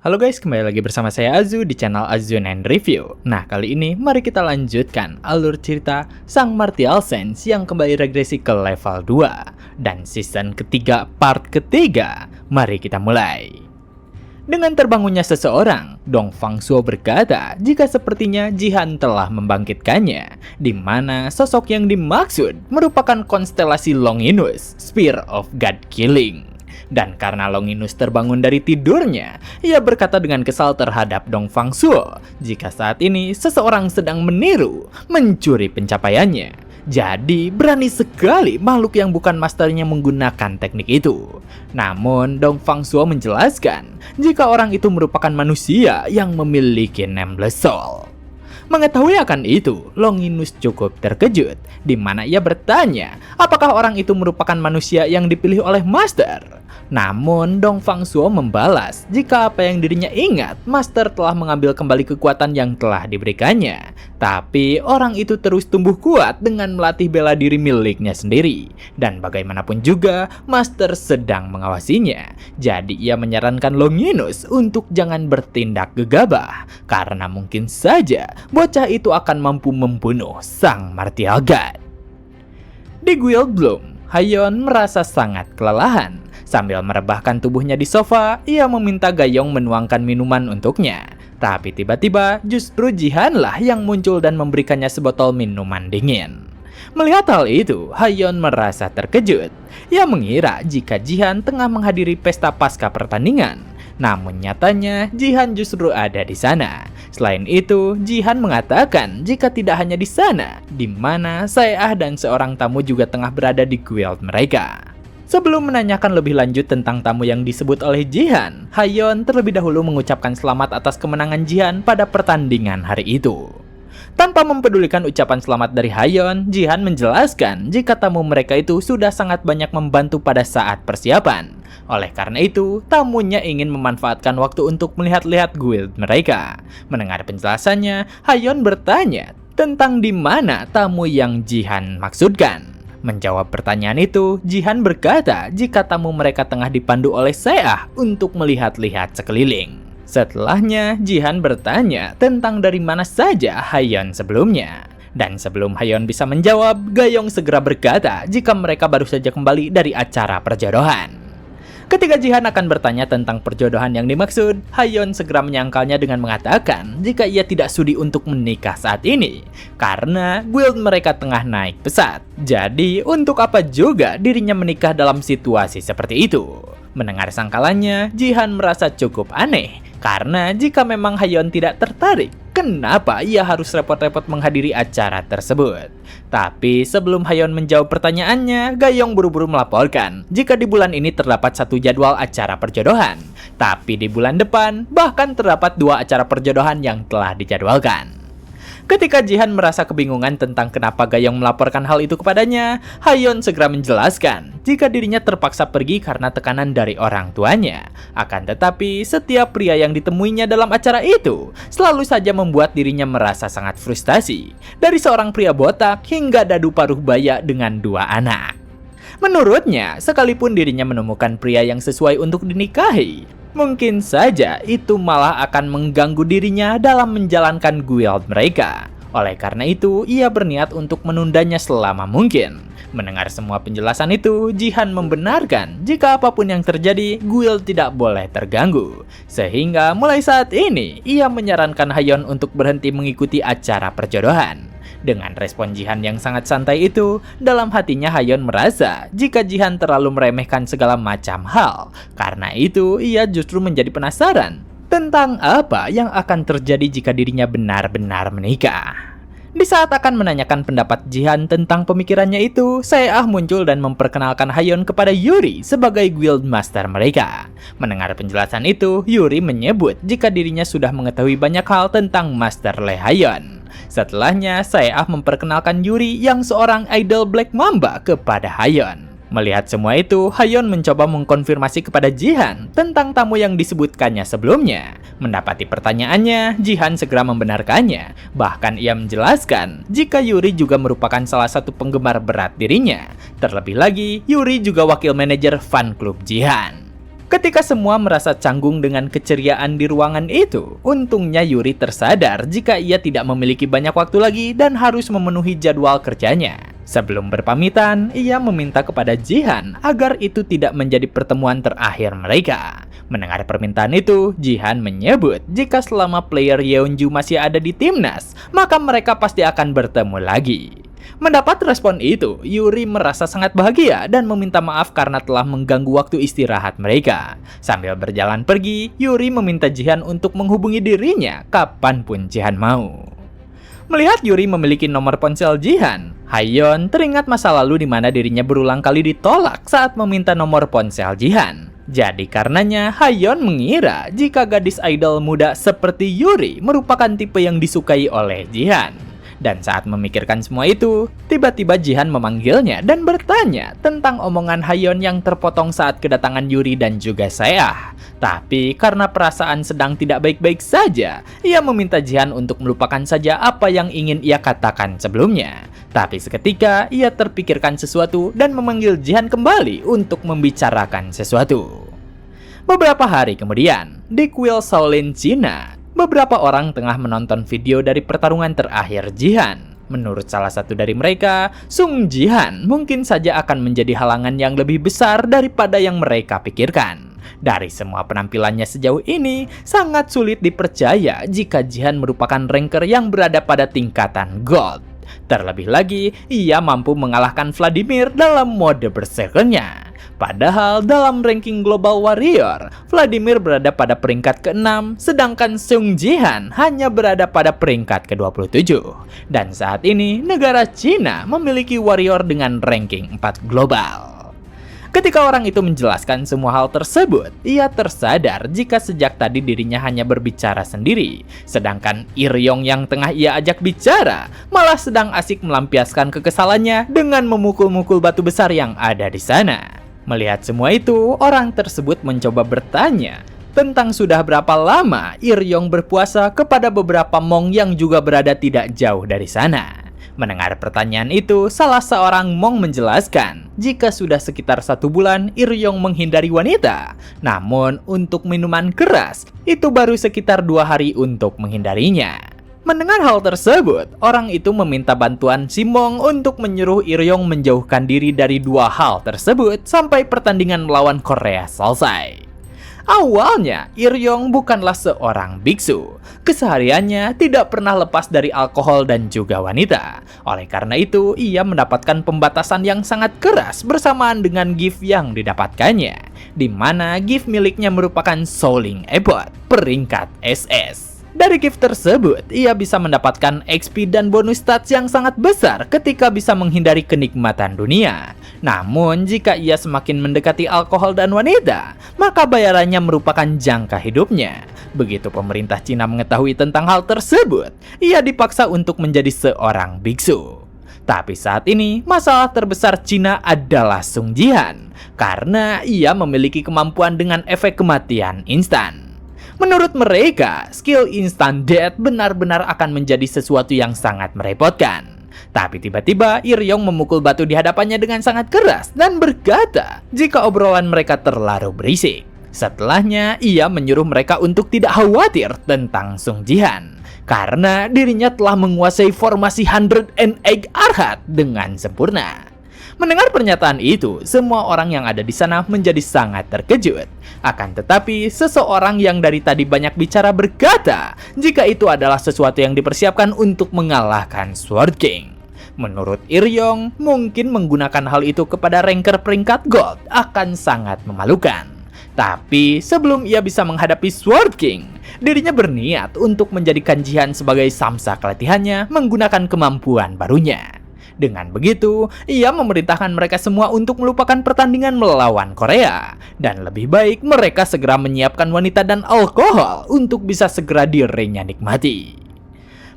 Halo guys, kembali lagi bersama saya Azu di channel Azunen Review. Nah, kali ini mari kita lanjutkan alur cerita Sang Martial Saints yang kembali regresi ke level 2 dan season ketiga part ketiga. Mari kita mulai. Dengan terbangunnya seseorang, Dong Fangsuo berkata jika sepertinya Jihan telah membangkitkannya, di mana sosok yang dimaksud merupakan konstelasi Longinus, Spear of God Killing. Dan karena Longinus terbangun dari tidurnya, ia berkata dengan kesal terhadap Dong Fangsuo jika saat ini seseorang sedang meniru, mencuri pencapaiannya. Jadi berani sekali makhluk yang bukan masternya menggunakan teknik itu. Namun Dong Fangsuo menjelaskan jika orang itu merupakan manusia yang memiliki Nameless Soul. Mengetahui akan itu, Longinus cukup terkejut, di mana ia bertanya apakah orang itu merupakan manusia yang dipilih oleh Master. Namun Dong Fangsuo membalas jika apa yang dirinya ingat, Master telah mengambil kembali kekuatan yang telah diberikannya. Tapi orang itu terus tumbuh kuat dengan melatih bela diri miliknya sendiri. Dan bagaimanapun juga, Master sedang mengawasinya. Jadi ia menyarankan Longinus untuk jangan bertindak gegabah, karena mungkin saja bocah itu akan mampu membunuh Sang Martial God. Di Guild Bloom, Hayeon merasa sangat kelelahan. Sambil merebahkan tubuhnya di sofa, ia meminta Gayong menuangkan minuman untuknya. Tapi tiba-tiba justru Jihanlah yang muncul dan memberikannya sebotol minuman dingin. Melihat hal itu, Hayeon merasa terkejut. Ia mengira jika Jihan tengah menghadiri pesta pasca pertandingan. Namun nyatanya Jihan justru ada di sana. Selain itu, Jihan mengatakan jika tidak hanya di sana, di mana Saeah dan seorang tamu juga tengah berada di guild mereka. Sebelum menanyakan lebih lanjut tentang tamu yang disebut oleh Jihan, Hayeon terlebih dahulu mengucapkan selamat atas kemenangan Jihan pada pertandingan hari itu. Tanpa mempedulikan ucapan selamat dari Hayeon, Jihan menjelaskan jika tamu mereka itu sudah sangat banyak membantu pada saat persiapan. Oleh karena itu, tamunya ingin memanfaatkan waktu untuk melihat-lihat guild mereka. Mendengar penjelasannya, Hayeon bertanya tentang di mana tamu yang Jihan maksudkan. Menjawab pertanyaan itu, Jihan berkata jika tamu mereka tengah dipandu oleh Saeah untuk melihat-lihat sekeliling. Setelahnya, Jihan bertanya tentang dari mana saja Hayeon sebelumnya. Dan sebelum Hayeon bisa menjawab, Gayong segera berkata jika mereka baru saja kembali dari acara perjodohan. Ketika Jihan akan bertanya tentang perjodohan yang dimaksud, Hayeon segera menyangkalnya dengan mengatakan jika ia tidak sudi untuk menikah saat ini karena guild mereka tengah naik pesat. Jadi untuk apa juga dirinya menikah dalam situasi seperti itu? Mendengar sangkalannya, Jihan merasa cukup aneh karena jika memang Hayeon tidak tertarik, kenapa ia harus repot-repot menghadiri acara tersebut? Tapi sebelum Hayeon menjawab pertanyaannya, Gayong buru-buru melaporkan jika di bulan ini terdapat satu jadwal acara perjodohan. Tapi di bulan depan, bahkan terdapat 2 acara perjodohan yang telah dijadwalkan. Ketika Jihan merasa kebingungan tentang kenapa Gayong melaporkan hal itu kepadanya, Hayeon segera menjelaskan jika dirinya terpaksa pergi karena tekanan dari orang tuanya. Akan tetapi, setiap pria yang ditemuinya dalam acara itu selalu saja membuat dirinya merasa sangat frustasi. Dari seorang pria botak hingga dadu paruh baya dengan 2 anak. Menurutnya, sekalipun dirinya menemukan pria yang sesuai untuk dinikahi, mungkin saja itu malah akan mengganggu dirinya dalam menjalankan guild mereka. Oleh karena itu, ia berniat untuk menundanya selama mungkin. Mendengar semua penjelasan itu, Jihan membenarkan jika apapun yang terjadi, guild tidak boleh terganggu. Sehingga mulai saat ini, ia menyarankan Hayeon untuk berhenti mengikuti acara perjodohan. Dengan respon Jihan yang sangat santai itu, dalam hatinya Hayeon merasa jika Jihan terlalu meremehkan segala macam hal. Karena itu, ia justru menjadi penasaran tentang apa yang akan terjadi jika dirinya benar-benar menikah. Di saat akan menanyakan pendapat Jihan tentang pemikirannya itu, Saeah muncul dan memperkenalkan Hayeon kepada Yuri sebagai guild master mereka. Mendengar penjelasan itu, Yuri menyebut jika dirinya sudah mengetahui banyak hal tentang Master Lee Hayeon. Setelahnya, Saeah memperkenalkan Yuri yang seorang idol Black Mamba kepada Hayeon. Melihat semua itu, Hayeon mencoba mengkonfirmasi kepada Jihan tentang tamu yang disebutkannya sebelumnya. Mendapati pertanyaannya, Jihan segera membenarkannya. Bahkan ia menjelaskan jika Yuri juga merupakan salah satu penggemar berat dirinya. Terlebih lagi, Yuri juga wakil manajer fan klub Jihan. Ketika semua merasa canggung dengan keceriaan di ruangan itu, untungnya Yuri tersadar jika ia tidak memiliki banyak waktu lagi dan harus memenuhi jadwal kerjanya. Sebelum berpamitan, ia meminta kepada Jihan agar itu tidak menjadi pertemuan terakhir mereka. Mendengar permintaan itu, Jihan menyebut jika selama player Yeonju masih ada di timnas, maka mereka pasti akan bertemu lagi. Mendapat respon itu, Yuri merasa sangat bahagia dan meminta maaf karena telah mengganggu waktu istirahat mereka. Sambil berjalan pergi, Yuri meminta Jihan untuk menghubungi dirinya kapanpun Jihan mau. Melihat Yuri memiliki nomor ponsel Jihan, Hayeon teringat masa lalu di mana dirinya berulang kali ditolak saat meminta nomor ponsel Jihan. Jadi karenanya Hayeon mengira jika gadis idol muda seperti Yuri merupakan tipe yang disukai oleh Jihan. Dan saat memikirkan semua itu, tiba-tiba Jihan memanggilnya dan bertanya tentang omongan Hayeon yang terpotong saat kedatangan Yuri dan juga Seah. Tapi karena perasaan sedang tidak baik-baik saja, ia meminta Jihan untuk melupakan saja apa yang ingin ia katakan sebelumnya. Tapi seketika ia terpikirkan sesuatu dan memanggil Jihan kembali untuk membicarakan sesuatu. Beberapa hari kemudian, di kuil Shaolin Cina, beberapa orang tengah menonton video dari pertarungan terakhir Jihan. Menurut salah satu dari mereka, Sung Jihan mungkin saja akan menjadi halangan yang lebih besar daripada yang mereka pikirkan. Dari semua penampilannya sejauh ini, sangat sulit dipercaya jika Jihan merupakan ranker yang berada pada tingkatan Gold. Terlebih lagi, ia mampu mengalahkan Vladimir dalam mode berserkernya. Padahal dalam ranking Global Warrior, Vladimir berada pada peringkat ke-6, sedangkan Sung Jihan hanya berada pada peringkat ke-27. Dan saat ini, negara Cina memiliki warrior dengan ranking 4 global. Ketika orang itu menjelaskan semua hal tersebut, ia tersadar jika sejak tadi dirinya hanya berbicara sendiri, sedangkan Iryong yang tengah ia ajak bicara malah sedang asik melampiaskan kekesalannya dengan memukul-mukul batu besar yang ada di sana. Melihat semua itu, orang tersebut mencoba bertanya tentang sudah berapa lama Iryong berpuasa kepada beberapa Hmong yang juga berada tidak jauh dari sana. Mendengar pertanyaan itu, salah seorang Hmong menjelaskan jika sudah sekitar 1 bulan Iryong menghindari wanita. Namun untuk minuman keras, itu baru sekitar 2 hari untuk menghindarinya. Mendengar hal tersebut, orang itu meminta bantuan si Hmong untuk menyuruh Iryong menjauhkan diri dari 2 hal tersebut sampai pertandingan melawan Korea selesai. Awalnya, Iryong bukanlah seorang biksu. Kesehariannya tidak pernah lepas dari alkohol dan juga wanita. Oleh karena itu, ia mendapatkan pembatasan yang sangat keras bersamaan dengan gift yang didapatkannya, di mana gift miliknya merupakan Souling Abbot, peringkat SS. Dari gift tersebut, ia bisa mendapatkan XP dan bonus stats yang sangat besar ketika bisa menghindari kenikmatan dunia. Namun, jika ia semakin mendekati alkohol dan wanita, maka bayarannya merupakan jangka hidupnya. Begitu pemerintah Cina mengetahui tentang hal tersebut, ia dipaksa untuk menjadi seorang biksu. Tapi saat ini, masalah terbesar Cina adalah Sung Jihan, karena ia memiliki kemampuan dengan efek kematian instan. Menurut mereka, skill instant death benar-benar akan menjadi sesuatu yang sangat merepotkan. Tapi tiba-tiba Iryong memukul batu di hadapannya dengan sangat keras dan berkata jika obrolan mereka terlalu berisik. Setelahnya, ia menyuruh mereka untuk tidak khawatir tentang Sung Jihan, karena dirinya telah menguasai formasi 100 and Egg Arhat dengan sempurna. Mendengar pernyataan itu, semua orang yang ada di sana menjadi sangat terkejut. Akan tetapi, seseorang yang dari tadi banyak bicara berkata jika itu adalah sesuatu yang dipersiapkan untuk mengalahkan Sword King. Menurut Iryong, mungkin menggunakan hal itu kepada ranker peringkat gold akan sangat memalukan. Tapi sebelum ia bisa menghadapi Sword King, dirinya berniat untuk menjadikan Jihan sebagai samsak latihannya menggunakan kemampuan barunya. Dengan begitu, ia memerintahkan mereka semua untuk melupakan pertandingan melawan Korea. Dan lebih baik mereka segera menyiapkan wanita dan alkohol untuk bisa segera dirinya nikmati.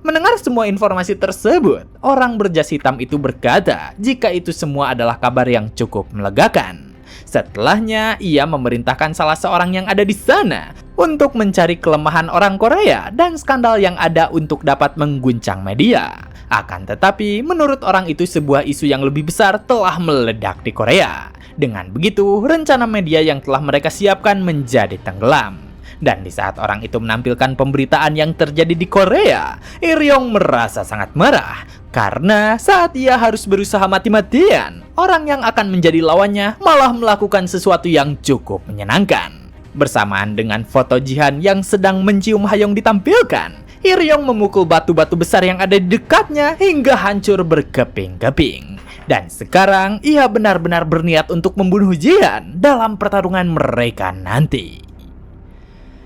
Mendengar semua informasi tersebut, orang berjas hitam itu berkata jika itu semua adalah kabar yang cukup melegakan. Setelahnya, ia memerintahkan salah seorang yang ada di sana untuk mencari kelemahan orang Korea dan skandal yang ada untuk dapat mengguncang media. Akan tetapi, menurut orang itu sebuah isu yang lebih besar telah meledak di Korea. Dengan begitu, rencana media yang telah mereka siapkan menjadi tenggelam. Dan di saat orang itu menampilkan pemberitaan yang terjadi di Korea, Iryong merasa sangat marah karena saat ia harus berusaha mati-matian, orang yang akan menjadi lawannya malah melakukan sesuatu yang cukup menyenangkan. Bersamaan dengan foto Jihan yang sedang mencium Hayoung ditampilkan, Iryong memukul batu-batu besar yang ada di dekatnya hingga hancur berkeping-keping. Dan sekarang ia benar-benar berniat untuk membunuh Jihan dalam pertarungan mereka nanti.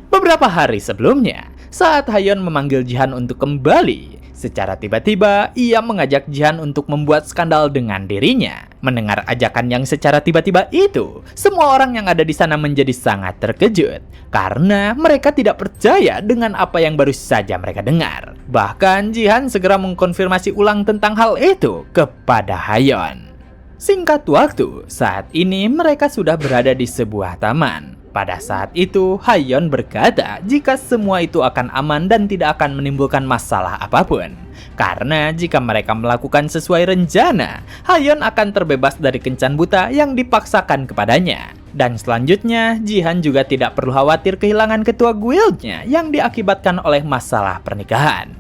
Beberapa hari sebelumnya, saat Hayeon memanggil Jihan untuk kembali, secara tiba-tiba ia mengajak Jihan untuk membuat skandal dengan dirinya. Mendengar ajakan yang secara tiba-tiba itu, semua orang yang ada di sana menjadi sangat terkejut karena mereka tidak percaya dengan apa yang baru saja mereka dengar. Bahkan Jihan segera mengkonfirmasi ulang tentang hal itu kepada Hayeon. Singkat waktu, saat ini mereka sudah berada di sebuah taman. Pada saat itu, Hayeon berkata jika semua itu akan aman dan tidak akan menimbulkan masalah apapun. Karena jika mereka melakukan sesuai rencana, Hayeon akan terbebas dari kencan buta yang dipaksakan kepadanya. Dan selanjutnya, Jihan juga tidak perlu khawatir kehilangan ketua guildnya yang diakibatkan oleh masalah pernikahan.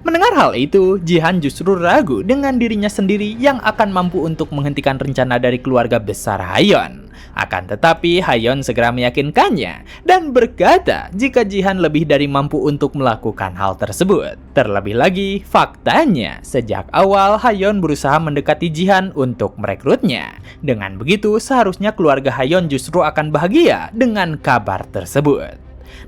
Mendengar hal itu, Jihan justru ragu dengan dirinya sendiri yang akan mampu untuk menghentikan rencana dari keluarga besar Hayeon. Akan tetapi, Hayeon segera meyakinkannya dan berkata jika Jihan lebih dari mampu untuk melakukan hal tersebut. Terlebih lagi, faktanya sejak awal Hayeon berusaha mendekati Jihan untuk merekrutnya. Dengan begitu, seharusnya keluarga Hayeon justru akan bahagia dengan kabar tersebut.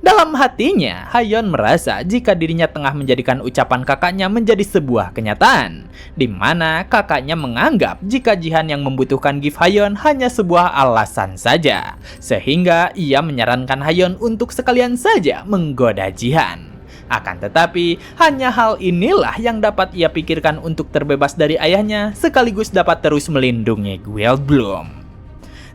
Dalam hatinya, Hayeon merasa jika dirinya tengah menjadikan ucapan kakaknya menjadi sebuah kenyataan, di mana kakaknya menganggap jika Jihan yang membutuhkan gift Hayeon hanya sebuah alasan saja, sehingga ia menyarankan Hayeon untuk sekalian saja menggoda Jihan. Akan tetapi, hanya hal inilah yang dapat ia pikirkan untuk terbebas dari ayahnya, sekaligus dapat terus melindungi Guild Bloom.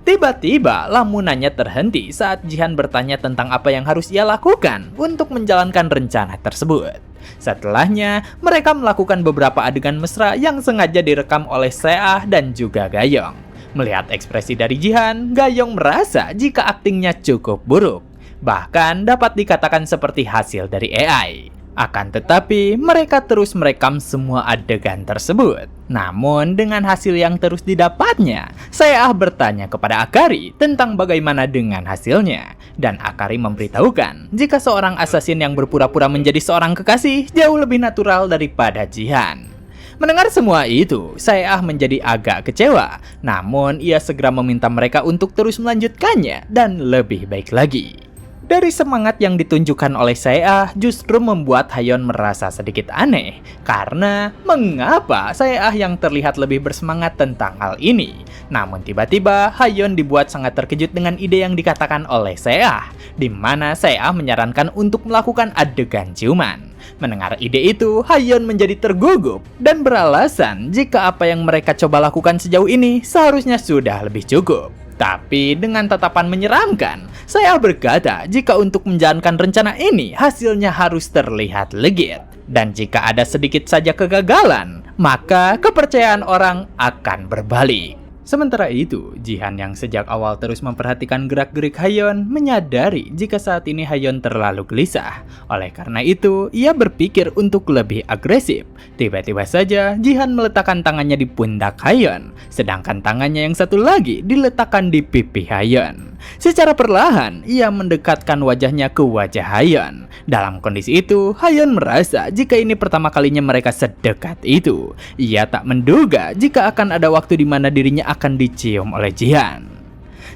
Tiba-tiba lamunannya terhenti saat Jihan bertanya tentang apa yang harus ia lakukan untuk menjalankan rencana tersebut. Setelahnya, mereka melakukan beberapa adegan mesra yang sengaja direkam oleh Seah dan juga Gayong. Melihat ekspresi dari Jihan, Gayong merasa jika aktingnya cukup buruk. Bahkan dapat dikatakan seperti hasil dari AI. Akan tetapi, mereka terus merekam semua adegan tersebut. Namun, dengan hasil yang terus didapatnya, Seah bertanya kepada Akari tentang bagaimana dengan hasilnya. Dan Akari memberitahukan jika seorang assassin yang berpura-pura menjadi seorang kekasih jauh lebih natural daripada Jihan. Mendengar semua itu, Seah menjadi agak kecewa. Namun, ia segera meminta mereka untuk terus melanjutkannya dan lebih baik lagi. Dari semangat yang ditunjukkan oleh Seah justru membuat Hayeon merasa sedikit aneh. Karena mengapa Seah yang terlihat lebih bersemangat tentang hal ini? Namun tiba-tiba Hayeon dibuat sangat terkejut dengan ide yang dikatakan oleh Seah, di mana Seah menyarankan untuk melakukan adegan ciuman. Mendengar ide itu, Hayeon menjadi tergugup dan beralasan jika apa yang mereka coba lakukan sejauh ini seharusnya sudah lebih cukup. Tapi dengan tatapan menyeramkan, saya berkata jika untuk menjalankan rencana ini hasilnya harus terlihat legit. Dan jika ada sedikit saja kegagalan, maka kepercayaan orang akan berbalik. Sementara itu, Jihan yang sejak awal terus memperhatikan gerak-gerik Hayeon menyadari jika saat ini Hayeon terlalu gelisah. Oleh karena itu, ia berpikir untuk lebih agresif. Tiba-tiba saja, Jihan meletakkan tangannya di pundak Hayeon, sedangkan tangannya yang satu lagi diletakkan di pipi Hayeon. Secara perlahan, ia mendekatkan wajahnya ke wajah Hayeon. Dalam kondisi itu, Hayeon merasa jika ini pertama kalinya mereka sedekat itu. Ia tak menduga jika akan ada waktu di mana dirinya akan dicium oleh Jihan.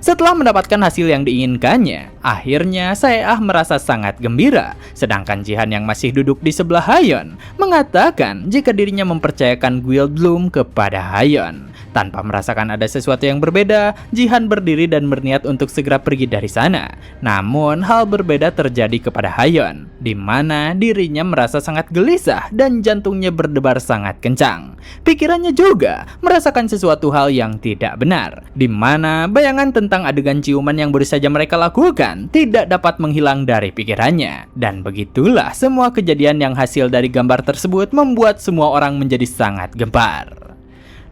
Setelah mendapatkan hasil yang diinginkannya, akhirnya Seah merasa sangat gembira. Sedangkan Jihan yang masih duduk di sebelah Hayeon mengatakan jika dirinya mempercayakan Guild Bloom kepada Hayeon. Tanpa merasakan ada sesuatu yang berbeda, Jihan berdiri dan berniat untuk segera pergi dari sana. Namun, hal berbeda terjadi kepada Hayeon, di mana dirinya merasa sangat gelisah dan jantungnya berdebar sangat kencang. Pikirannya juga merasakan sesuatu hal yang tidak benar, di mana bayangan tentang adegan ciuman yang baru saja mereka lakukan tidak dapat menghilang dari pikirannya. Dan begitulah semua kejadian yang hasil dari gambar tersebut membuat semua orang menjadi sangat gempar.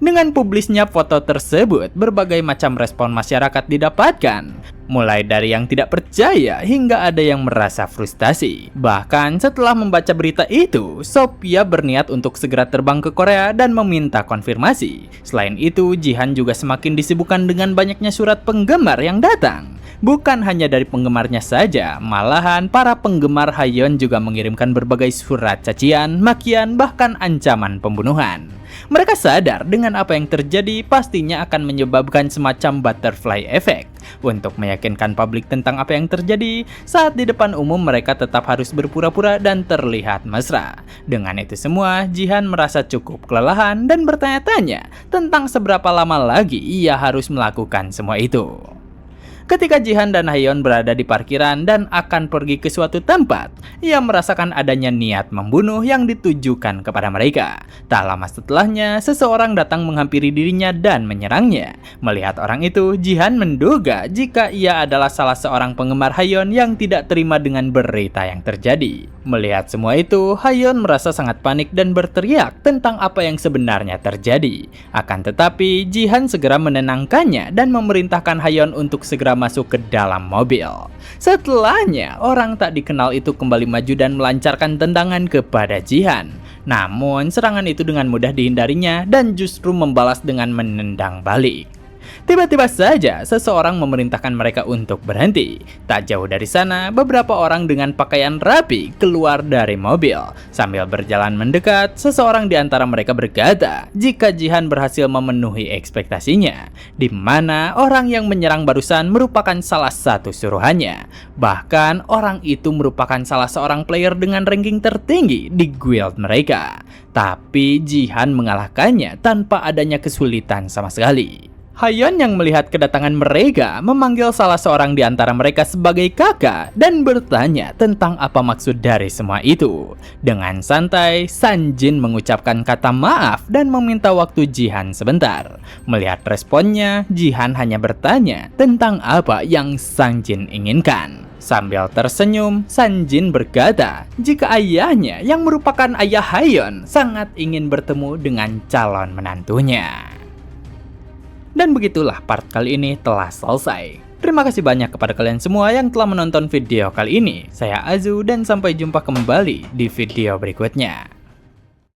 Dengan publisnya foto tersebut, berbagai macam respon masyarakat didapatkan. Mulai dari yang tidak percaya hingga ada yang merasa frustasi. Bahkan setelah membaca berita itu, Sophia berniat untuk segera terbang ke Korea dan meminta konfirmasi. Selain itu, Jihan juga semakin disibukkan dengan banyaknya surat penggemar yang datang. Bukan hanya dari penggemarnya saja, malahan para penggemar Hayeon juga mengirimkan berbagai surat cacian, makian, bahkan ancaman pembunuhan. Mereka sadar dengan apa yang terjadi pastinya akan menyebabkan semacam butterfly effect. Untuk meyakinkan publik tentang apa yang terjadi, saat di depan umum mereka tetap harus berpura-pura dan terlihat mesra. Dengan itu semua, Jihan merasa cukup kelelahan dan bertanya-tanya tentang seberapa lama lagi ia harus melakukan semua itu. Ketika Jihan dan Hayeon berada di parkiran dan akan pergi ke suatu tempat, ia merasakan adanya niat membunuh yang ditujukan kepada mereka. Tak lama setelahnya, seseorang datang menghampiri dirinya dan menyerangnya. Melihat orang itu, Jihan menduga jika ia adalah salah seorang penggemar Hayeon yang tidak terima dengan berita yang terjadi. Melihat semua itu, Hayeon merasa sangat panik dan berteriak tentang apa yang sebenarnya terjadi. Akan tetapi, Jihan segera menenangkannya dan memerintahkan Hayeon untuk segera masuk ke dalam mobil. Setelahnya, orang tak dikenal itu kembali maju dan melancarkan tendangan kepada Jihan. Namun, serangan itu dengan mudah dihindarinya dan justru membalas dengan menendang balik. Tiba-tiba saja, seseorang memerintahkan mereka untuk berhenti. Tak jauh dari sana, beberapa orang dengan pakaian rapi keluar dari mobil. Sambil berjalan mendekat, seseorang di antara mereka berkata jika Jihan berhasil memenuhi ekspektasinya, di mana orang yang menyerang barusan merupakan salah satu suruhannya. Bahkan, orang itu merupakan salah seorang player dengan ranking tertinggi di guild mereka. Tapi Jihan mengalahkannya tanpa adanya kesulitan sama sekali. Hayeon yang melihat kedatangan mereka memanggil salah seorang di antara mereka sebagai kakak dan bertanya tentang apa maksud dari semua itu. Dengan santai, Sanjin mengucapkan kata maaf dan meminta waktu Jihan sebentar. Melihat responnya, Jihan hanya bertanya tentang apa yang Sanjin inginkan. Sambil tersenyum, Sanjin berkata jika ayahnya yang merupakan ayah Hayeon sangat ingin bertemu dengan calon menantunya. Dan begitulah part kali ini telah selesai. Terima kasih banyak kepada kalian semua yang telah menonton video kali ini. Saya Azu dan sampai jumpa kembali di video berikutnya.